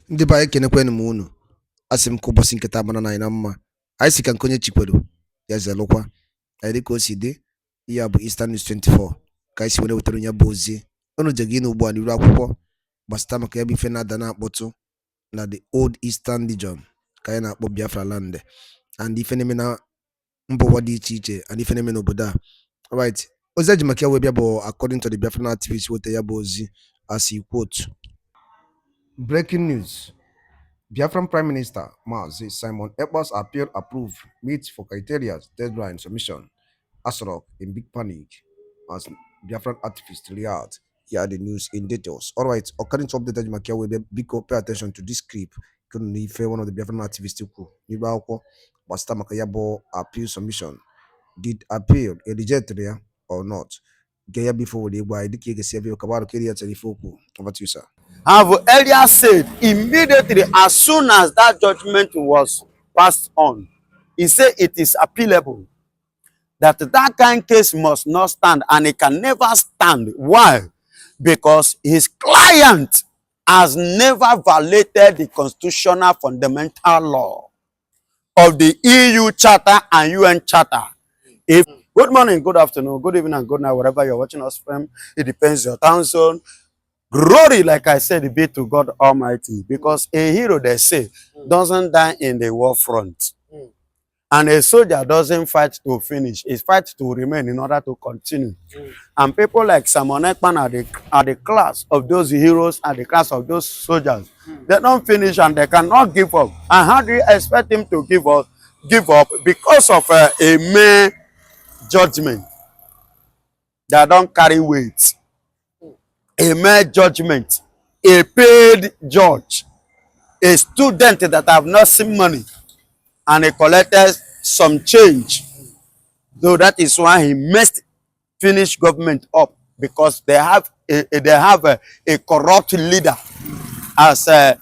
Ndị be anyị kenekwanụ m unu. Asị m ka ụbọchị nketa mara na anyị na mma. Anyị si ka nke onye chikwelu ya zelụkwa. Anyị dịka o si dị, ihe a bụ Eastern News 24 ka anyị si were wetara onye bụ ozi. Unu je gị n'ugbu a n'iru akwụkwọ gbasata maka ya bụ ife na-ada na-akpọtụ na the old Eastern region ka anyị na-akpọ Biafra land, and ife na-eme na mba ụwa dị iche iche, and ife na-eme n'obodo a. Alright, ozi eji maka ya wee bịa bụ according to the Biafran activist weta ya bụ ozi as he quote. Breaking news. Biafran Prime Minister Mazi Simon Ekpa's appeal approved meets for criteria deadline submission. Asrock in big panic as Biafran activists react. Here are the news in details. All right, according to updated Makia, we be pay attention to this clip. Couldn't if one of the Biafran activists who Basta Makayabo appeal submission. Did appeal a rejected or not? Gaya before the why the cake is Kabaro Keria Telefoku. Over to you, sir. I've earlier said, immediately as soon as that judgment was passed on, he said it is appealable. That kind of case must not stand, and it can never stand. Why? Because his client has never violated the constitutional fundamental law of the EU Charter and UN Charter. If good morning, good afternoon, good evening, and good night, wherever you're watching us from, it depends your time zone. Glory, like I said, be to God Almighty, because a hero, they say, doesn't die in the war front. And a soldier doesn't fight to finish. He fights to remain in order to continue. And people like Simon Ekpa are the class of those heroes and the class of those soldiers. They don't finish and they cannot give up. And how do you expect him to give up? Because of a mere judgment that don't carry weight. A mere judgment, a paid judge, a student that have not seen money, and he collected some change. So that is why he must finish government up, because they have a corrupt leader as a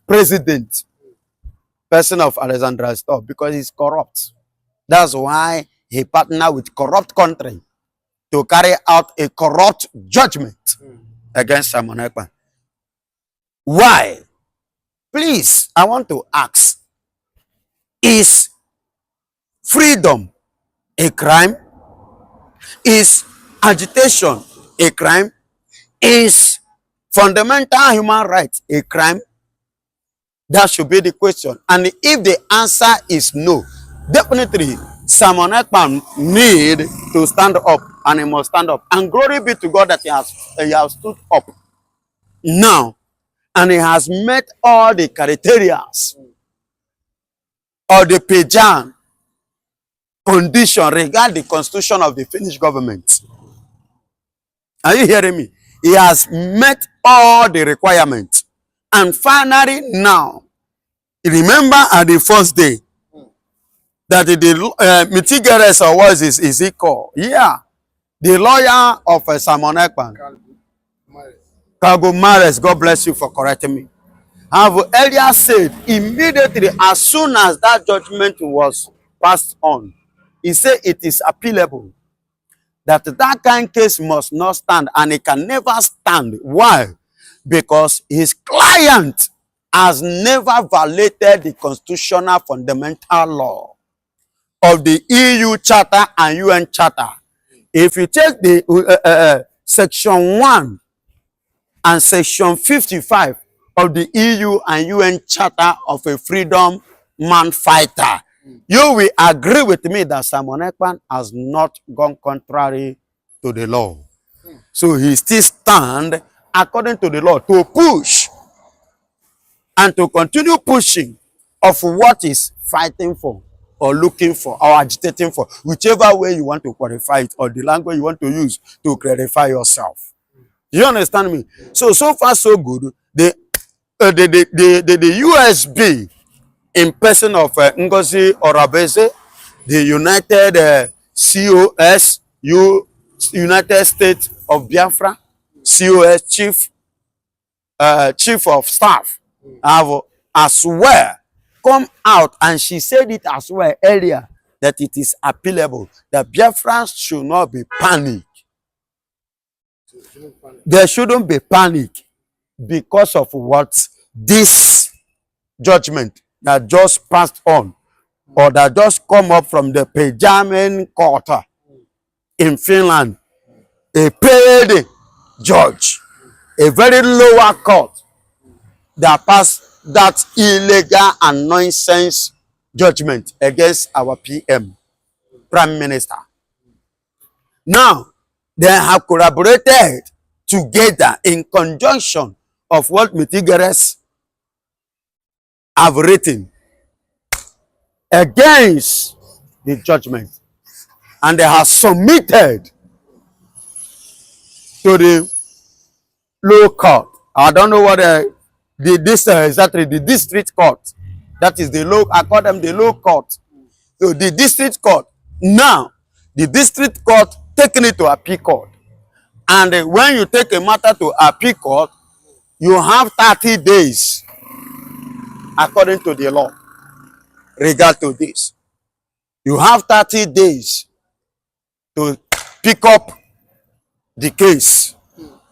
president, person of Alexandria Stop, because he's corrupt. That's why he partnered with corrupt country to carry out a corrupt judgment against Simon Ekpa. Why? Please, I want to ask, is freedom a crime? Is agitation a crime? Is fundamental human rights a crime? That should be the question. And if the answer is no, definitely Simon Ekpa need to stand up, and he must stand up. And glory be to God that he has stood up now, and he has met all the criteria or the Pejan condition regarding the constitution of the Finnish government. Are you hearing me? He has met all the requirements. And finally now, remember at the first day, that the mitigators, or what is he called? Yeah. The lawyer of Simon Ekpa, Cargo Mares, God bless you for correcting me. I've earlier said, immediately as soon as that judgment was passed on, he said it is appealable. That kind of case must not stand, and it can never stand. Why? Because his client has never violated the constitutional fundamental law of the EU Charter and UN Charter. If you take the Section 1 and Section 55 of the EU and UN Charter of a freedom man fighter, you will agree with me that Simon Ekpa has not gone contrary to the law. So he still stands according to the law to push and to continue pushing of what is fighting for, or looking for, or agitating for, whichever way you want to qualify it, or the language you want to use to clarify yourself. You understand me? So far so good. The USB in person of Ngozi Orabeze, the United COS, United States of Biafra, COS chief of staff, have as well come out, and she said it as well earlier, that it is appealable, that Biafrans should not be panicked. There shouldn't be panic because of what this judgment that just passed on, or that just come up from the Pajaman court in Finland, a paid judge, a very lower court that passed that illegal and nonsense judgment against our PM, Prime Minister. Now, they have collaborated together in conjunction of what Mitigeres have written against the judgment, and they have submitted to the low court. I don't know what exactly the district court. That is the low. I call them the low court. So the district court. Now, the district court taking it to appeal court, and when you take a matter to appeal court, you have 30 days according to the law. Regard to this, you have 30 days to pick up the case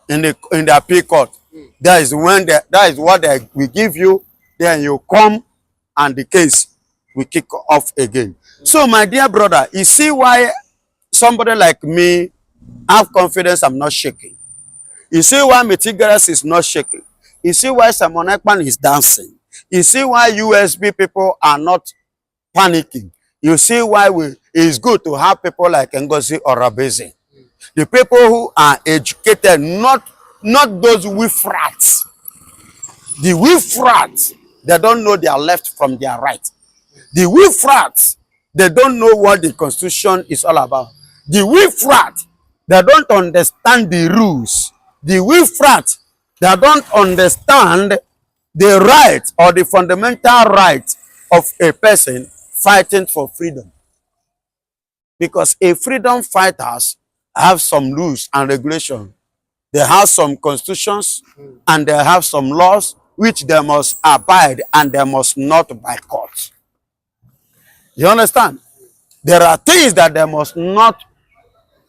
in the appeal court. That is when that is what they will give you. Then you come and the case will kick off again. So my dear brother, you see why somebody like me have confidence I'm not shaking. You see why Mitigeres is not shaking. You see why Simon Ekpa is dancing. You see why USB people are not panicking. You see why it's good to have people like Ngozi Orabeze. The people who are educated, not those wiffrats. The wiffrats, they don't know their left from their right. The wiffrats, they don't know what the Constitution is all about. The wiffrat, they don't understand the rules. The wiffrat, they don't understand the right or the fundamental right of a person fighting for freedom. Because a freedom fighters have some rules and regulations. They have some constitutions and they have some laws which they must abide and they must not boycott. You understand? There are things that they must not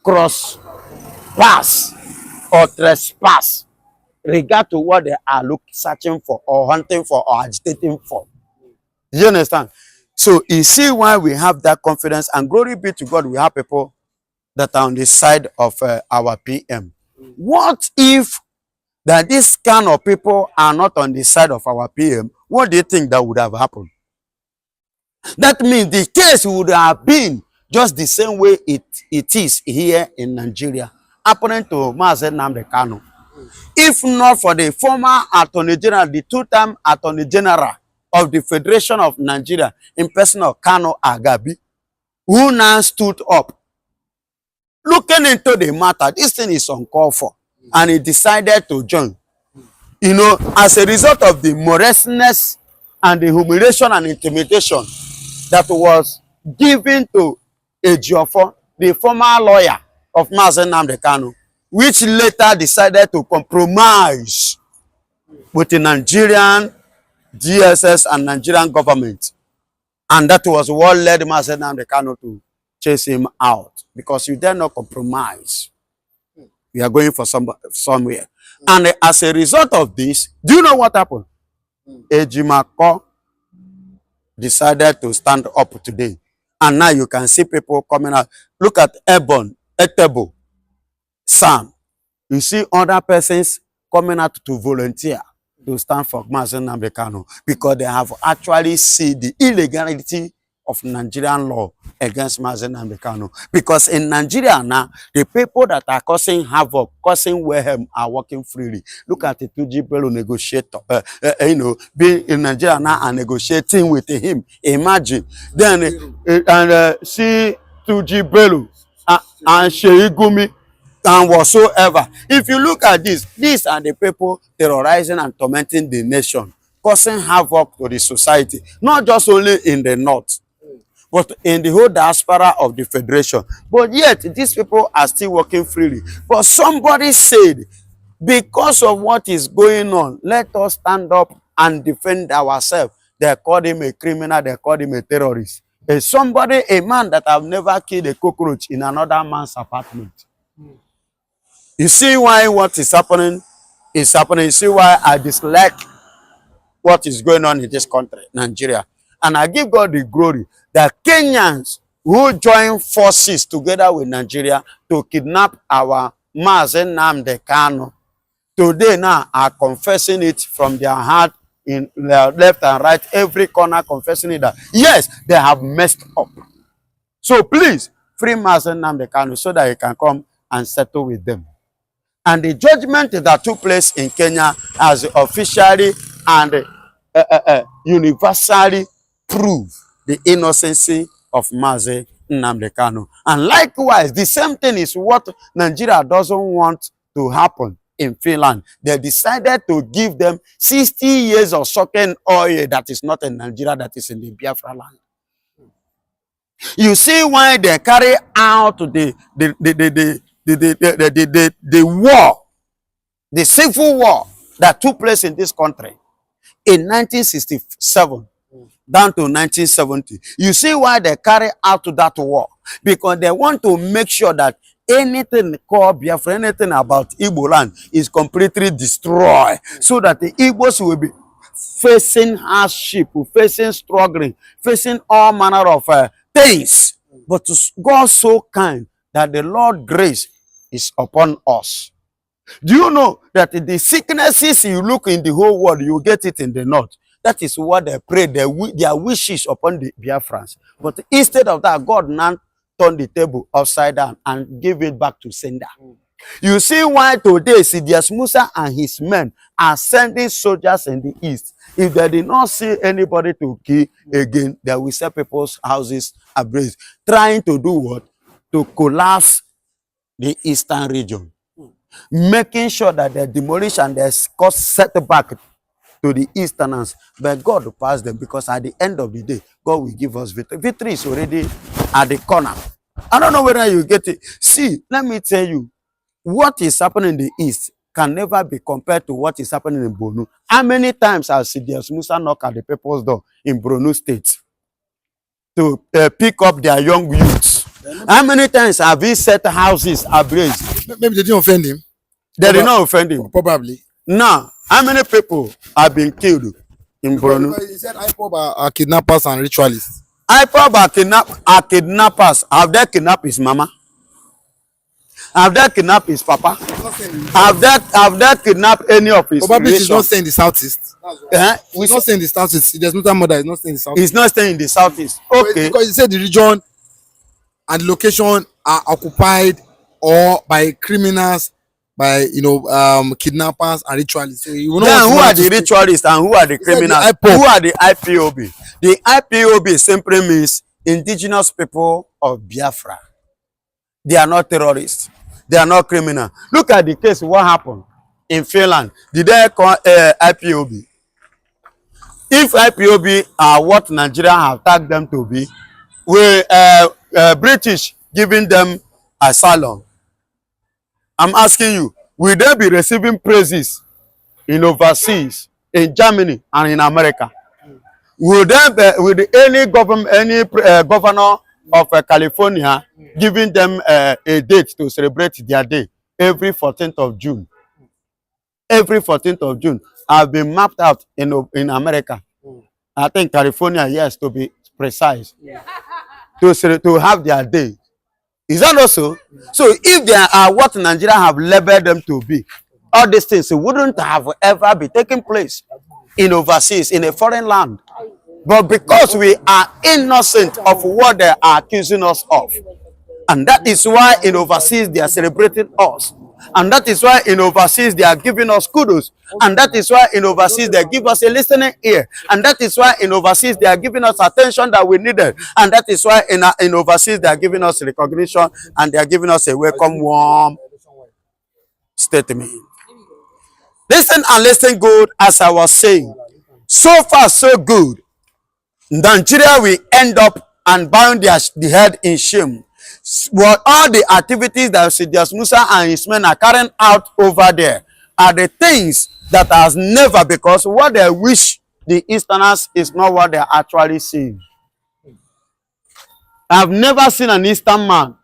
cross, pass, or trespass, regard to what they are searching for or hunting for or agitating for. You understand? So you see why we have that confidence, and glory be to God, we have people that are on the side of our PM. What if that this kind of people are not on the side of our PM? What do you think that would have happened? That means the case would have been just the same way it is here in Nigeria, happening to Mazen Nnamdi Kanu. If not for the former Attorney General, the two-time Attorney General of the Federation of Nigeria, in person of Kanu Agabi, who now stood up, looking into the matter. This thing is uncalled for, and he decided to join. You know, as a result of the moroseness and the humiliation and intimidation that was given to Ejiofor, the former lawyer of Mazen Nnamdi Kanu, which later decided to compromise with the Nigerian DSS and Nigerian government. And that was what led Mazen Nnamdi Kanu to chase him out, because you dare not compromise. We are going for somewhere. And as a result of this, do you know what happened? Ejimako decided to stand up today. And now you can see people coming out. Look at Etebo, Sam. You see other persons coming out to volunteer to stand for Mazen Nnamdi Kanu, because they have actually seen the illegality of Nigerian law against Mazen Nnamdi Kanu. Because in Nigeria now, the people that are causing havoc, causing mayhem, are working freely. Look at the Tuji Bello negotiator, being in Nigeria now and negotiating with him. Imagine. Then, see Tuji Bello and Sheigumi and whatsoever. If you look at this, these are the people terrorizing and tormenting the nation, causing havoc to the society, not just only in the north, but in the whole diaspora of the federation. But yet, these people are still working freely. But somebody said, because of what is going on, let us stand up and defend ourselves. They called him a criminal, they called him a terrorist. A man that have never killed a cockroach in another man's apartment. You see why what is happening is happening. You see why I dislike what is going on in this country, Nigeria. And I give God the glory that Kenyans who join forces together with Nigeria to kidnap our Mazen Nnamdi Kanu today now are confessing it from their heart, in their left and right, every corner confessing it that yes, they have messed up. So please free Mazen Nnamdi Kanu so that he can come and settle with them. And the judgment that took place in Kenya has officially and universally proved the innocency of Mazen Nnamdi Kanu. And likewise, the same thing is what Nigeria doesn't want to happen in Finland. They decided to give them 60 years of sucking oil that is not in Nigeria, that is in the Biafra land. You see why they carry out the war, the civil war that took place in this country in 1967 down to 1970. You see why they carry out that war? Because they want to make sure that anything called Biafra, anything about Igbo land is completely destroyed, so that the Igbos will be facing hardship, facing struggling, facing all manner of things. But God so kind that the Lord grace is upon us. Do you know that the sicknesses you look in the whole world, you get it in the north? That is what they pray, their wishes upon the Biafrans. But instead of that, God now turned the table upside down and gave it back to sender. You see why today Sidious Musa and his men are sending soldiers in the east. If they did not see anybody to kill again, they will set people's houses ablaze, trying to do what? To collapse the eastern region, making sure that they demolish and they cause setback to the easterners. But God will pass them, because at the end of the day, God will give us victory. Victory is already at the corner. I don't know whether you get it. See, let me tell you, what is happening in the east can never be compared to what is happening in Borno. How many times has Sidious Musa knocked at the people's door in Borno State to pick up their young youths? How many times have he set houses ablaze? Maybe they didn't offend him. They did not offend him. Probably. Now, how many people have been killed in Borno? He said IPOB are kidnappers and ritualists. IPOB are kidnappers. Have they kidnapped his mama? Have they kidnapped his papa? Have they kidnapped any of his Probably relations? he's not staying in the southeast. He's not staying in the southeast. There's no mother. He's not staying in the southeast. He's not staying in the southeast. Okay. Because he said the region and the location are occupied or by criminals, by kidnappers and ritualists. So you know, then who are the ritualists and who are the criminals? Who are the IPOB? The IPOB simply means indigenous people of Biafra. They are not terrorists. They are not criminals. Look at the case. What happened in Finland? Did they call IPOB? If IPOB are what Nigeria have tagged them to be, we British giving them asylum. I'm asking you, will they be receiving praises in overseas, in Germany and in America? Will any governor of California giving them a date to celebrate their day every 14th of June? Every 14th of June have been mapped out in America. I think California, yes, to be precise, to have their day. Is that also? So if they are what Nigeria have labeled them to be, all these things wouldn't have ever be taking place in overseas, in a foreign land. But because we are innocent of what they are accusing us of, and that is why in overseas they are celebrating us, and that is why in overseas they are giving us kudos, and that is why in overseas they give us a listening ear, and that is why in overseas they are giving us attention that we needed, and that is why in overseas they are giving us recognition, and they are giving us a welcome, warm statement. Listen and listen good. As I was saying, so far so good. Nigeria will end up and bound the head in shame. What all the activities that Sidious Musa and his men are carrying out over there are the things that has never, because what they wish the Easterners is not what they are actually seeing. I've never seen an Eastern man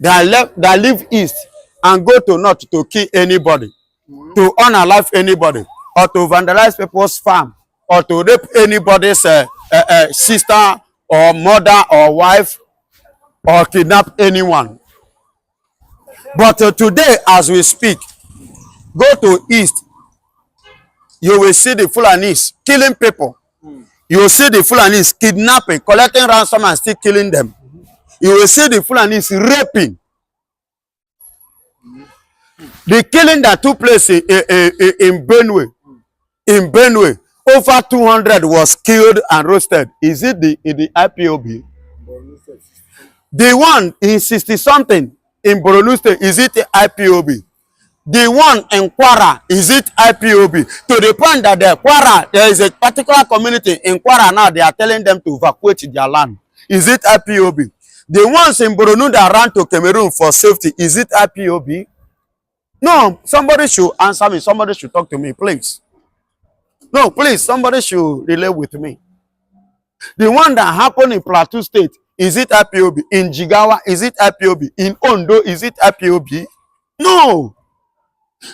that live east and go to north to kill anybody, to unalive anybody, or to vandalize people's farm, or to rape anybody's sister or mother or wife or kidnap anyone. But today, as we speak, go to East, you will see the Fulanis killing people. You will see the Fulanis kidnapping, collecting ransom and still killing them. You will see the Fulanis raping. The killing that took place in Benue, over 200 was killed and roasted. Is it the IPOB? The one in 60 something in Borno State, is it the IPOB? The one in Kwara, is it IPOB? To the point that the Kwara, there is a particular community in Kwara now, they are telling them to evacuate their land. Is it IPOB? The ones in Borno that ran to Cameroon for safety, is it IPOB? No, somebody should answer me. Somebody should talk to me, please. No, please, somebody should relay with me. The one that happened in Plateau State, is it IPOB? In Jigawa, is it IPOB? In Ondo, is it IPOB? No.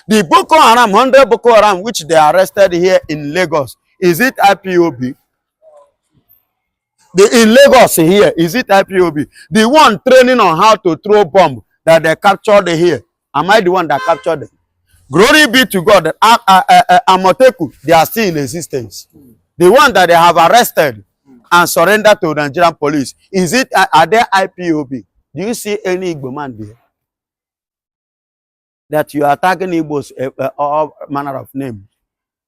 The Boko Haram, 100 Boko Haram, which they arrested here in Lagos, is it IPOB? In Lagos here, is it IPOB? The one training on how to throw bomb that they captured here, am I the one that captured them? Glory be to God that Amoteku, they are still in existence. The one that they have arrested and surrendered to the Nigerian police, is it, are they IPOB? Do you see any Igbo man there? That you are attacking Igbos, all manner of names,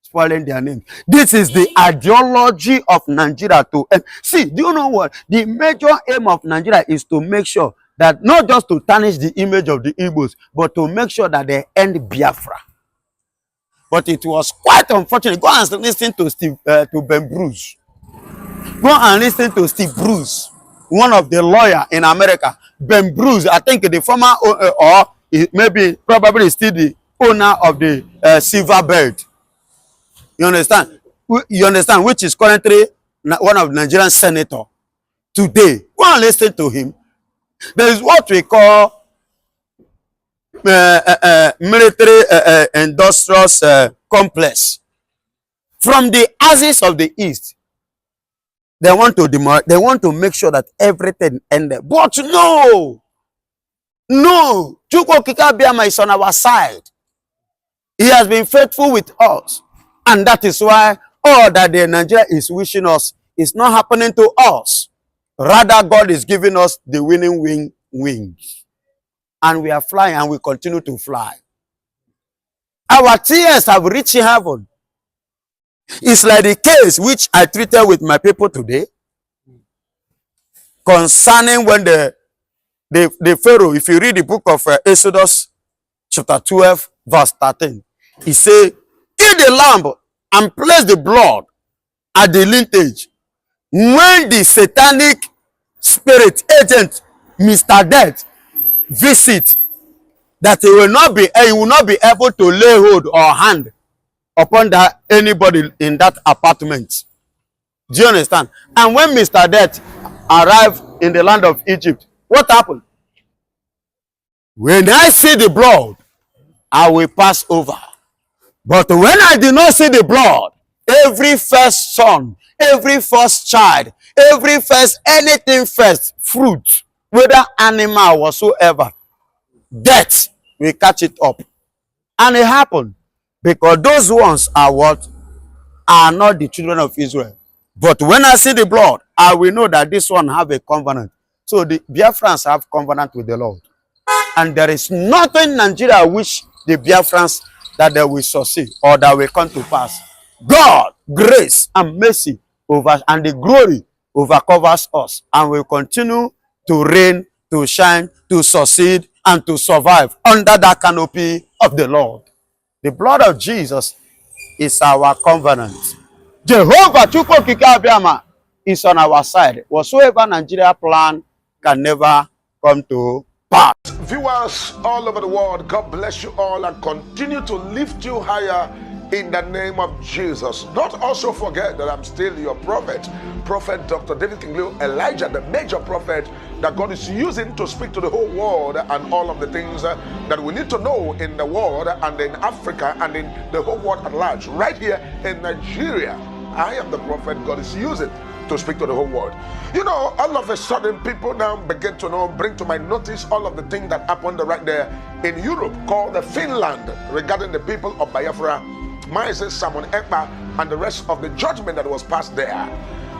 spoiling their names. This is the ideology of Nigeria to end. See, do you know what? The major aim of Nigeria is to make sure that not just to tarnish the image of the Igbos, but to make sure that they end Biafra. But it was quite unfortunate. Go and listen to Ben Bruce. Go and listen to Steve Bruce, one of the lawyers in America. Ben Bruce, I think the former or maybe probably still the owner of the Silverbird. You understand? You understand? Which is currently one of the Nigerian senators today. Go and listen to him. There is what we call military industrial complex. From the axis of the East, they want to make sure that everything ended. But no, Chukwu Kikabiama is on our side. He has been faithful with us. And that is why all that the Nigeria is wishing us is not happening to us. Rather, God is giving us the winning wings. And we are flying and we continue to fly. Our tears have reached heaven. It's like the case which I treated with my people today concerning when the Pharaoh, if you read the book of Exodus chapter 12 verse 13, he said, kill the lamb and place the blood at the lineage. When the satanic spirit agent, Mr. Death, visit, that he will not be able to lay hold or hand upon anybody in that apartment. Do you understand? And when Mr. Death arrived in the land of Egypt, what happened? When I see the blood, I will pass over. But when I did not see the blood, every first son, every first child, every first anything first, fruit, whether animal whatsoever, death will catch it up. And it happened. Because those ones are what? Are not the children of Israel. But when I see the blood, I will know that this one have a covenant. So the Biafrans have covenant with the Lord. And there is nothing in Nigeria which the Biafrans that they will succeed or that will come to pass. God, grace and mercy over and the glory overcovers us and will continue to reign, to shine, to succeed, and to survive under that canopy of the Lord. The blood of Jesus is our covenant. Jehovah Chukwu Kikabiama is on our side. Whatsoever Nigeria plan can never come to pass. Viewers all over the world, God bless you all and continue to lift you higher in the name of Jesus. Don't also forget that I'm still your prophet, Prophet Dr. David Kingleo Elijah, the major prophet that God is using to speak to the whole world and all of the things that we need to know in the world and in Africa and in the whole world at large, right here in Nigeria. I am the prophet God is using to speak to the whole world. You know, all of a sudden, people now begin to know, bring to my notice all of the things that happened right there in Europe, called the Finland, regarding the people of Biafra, Moses, Simon Ekpa, and the rest of the judgment that was passed there.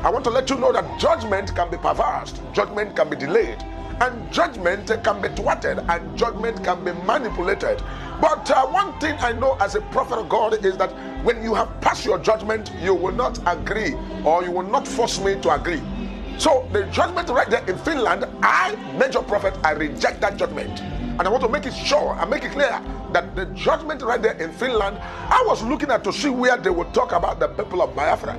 I want to let you know that judgment can be perverse, judgment can be delayed, and judgment can be thwarted, and judgment can be manipulated. But one thing I know as a prophet of God is that when you have passed your judgment, you will not agree, or you will not force me to agree. So the judgment right there in Finland, I, major prophet, I reject that judgment. And I want to make it sure and make it clear that the judgment right there in Finland, I was looking at to see where they would talk about the people of Biafra.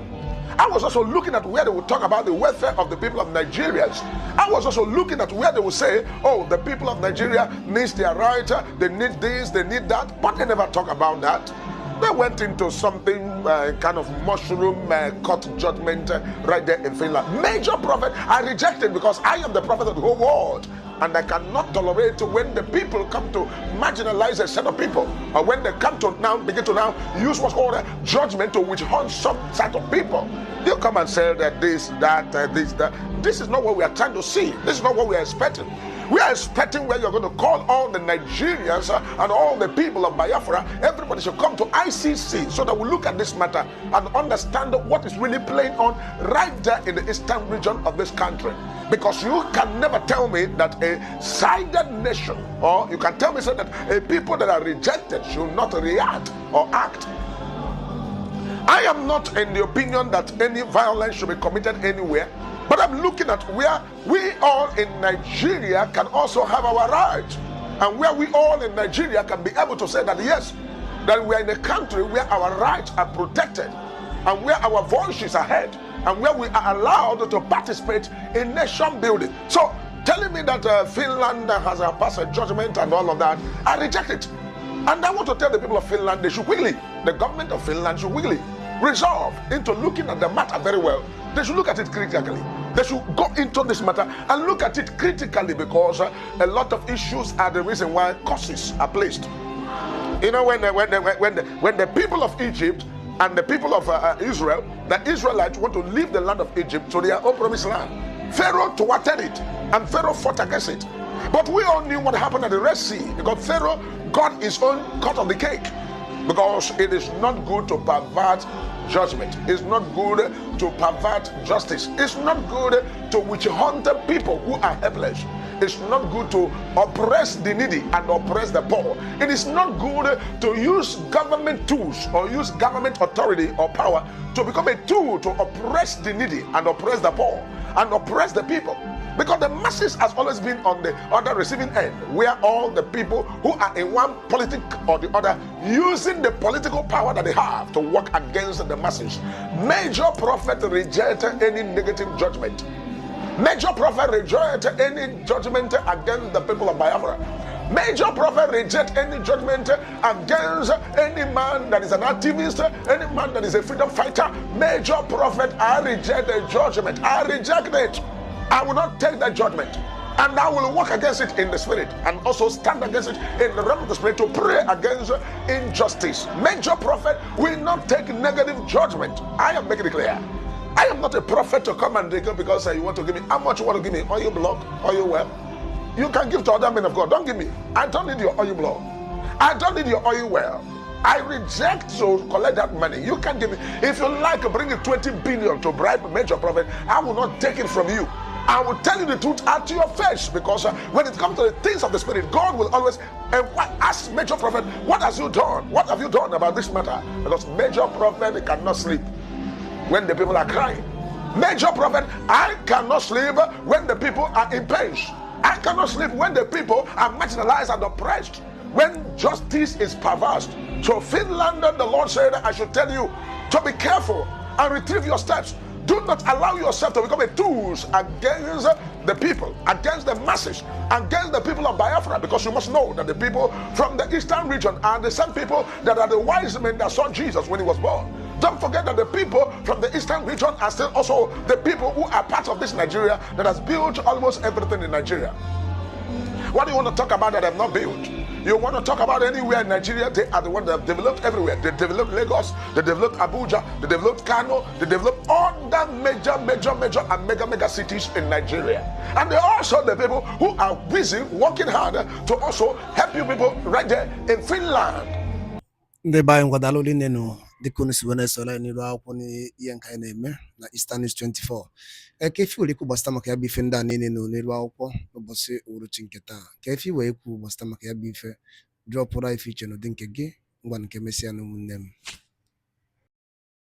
I was also looking at where they would talk about the welfare of the people of Nigerians. I was also looking at where they would say, oh, the people of Nigeria needs their right, they need this, they need that, but they never talk about that. They went into something kind of mushroom court judgment right there in Finland. Major prophet, I rejected because I am the prophet of the whole world. And I cannot tolerate when the people come to marginalize a set of people, or when they come to now begin to now use what's called a judgment to which hunts some set of people. You come and say that this, that, this, that. This is not what we are trying to see. This is not what we are expecting. We are expecting where you're going to call all the Nigerians and all the people of Biafra, everybody should come to ICC so that we look at this matter and understand what is really playing on right there in the eastern region of this country. Because you can never tell me that a sided nation, or you can tell me that a people that are rejected should not react or act. I am not in the opinion that any violence should be committed anywhere. But I'm looking at where we all in Nigeria can also have our rights, and where we all in Nigeria can be able to say that yes, that we are in a country where our rights are protected, and where our voices are heard, and where we are allowed to participate in nation building. So telling me that Finland has passed a judgment and all of that, I reject it. And I want to tell the people of Finland, they should quickly, the government of Finland should quickly resolve into looking at the matter very well. They should look at it critically. They should go into this matter and look at it critically, because a lot of issues are the reason why curses are placed. You know, when the people of Egypt and the people of Israel, the Israelites want to leave the land of Egypt to their own promised land, Pharaoh thwarted it, and Pharaoh fought against it. But we all knew what happened at the Red Sea, because Pharaoh got his own cut of the cake. Because it is not good to pervert judgment. It's not good to pervert justice. It's not good to witch hunt people who are helpless. It's not good to oppress the needy and oppress the poor. It is not good to use government tools or use government authority or power to become a tool to oppress the needy and oppress the poor and oppress the people. Because the masses has always been on the other receiving end, where all the people who are in one politic or the other using the political power that they have to work against the masses. Major prophet rejected any negative judgment. Major prophet rejected any judgment against the people of Biafra. Major prophet reject any judgment against any man that is an activist, any man that is a freedom fighter. Major prophet, I reject the judgment. I reject it. I will not take that judgment, and I will work against it in the spirit, and also stand against it in the realm of the spirit to pray against injustice. Major prophet will not take negative judgment. I am making it clear. I am not a prophet to come and take because you want to give me. How much you want to give me? Oil block, oil well. You can give to other men of God. Don't give me. I don't need your oil block. I don't need your oil well. I reject to collect that money. You can give me. If you like, bring it 20 billion to bribe a major prophet. I will not take it from you. I will tell you the truth out to your face, because when it comes to the things of the spirit, God will always ask major prophet, what has you done? What have you done about this matter? Because major prophet cannot sleep when the people are crying. Major prophet, I cannot sleep when the people are in pain. I cannot sleep when the people are marginalized and oppressed, when justice is perverse. So Finland, the Lord said, I should tell you to be careful and retrieve your steps. Do not allow yourself to become a tool against the people, against the masses, against the people of Biafra, because you must know that the people from the eastern region are the same people that are the wise men that saw Jesus when he was born. Don't forget that the people from the eastern region are still also the people who are part of this Nigeria that has built almost everything in Nigeria. What do you want to talk about that have not built? You want to talk about anywhere in Nigeria? They are the ones that have developed everywhere. They developed Lagos, they developed Abuja, they developed Kano, they developed all the major and mega cities in Nigeria. And they're also the people who are busy working hard to also help you people right there in Finland. Ndị be anyị ngwadalụ ole nenu dịka unu si wee sola n'iru akwụkwọ n'ihe nka anyị na-eme na Eastern News 24. Ka efi were ikwu gbasịta maka ya bụ ife ndị a niile nọ n'iru akwụkwọ n'ụbọchị uhuruchi nke taa. Ka efi wee ikwu gbasịta maka ya bụ ife drọpụrụ ife iche n'ụdị nke gị ngwa nke mesịa na ụmụnne m.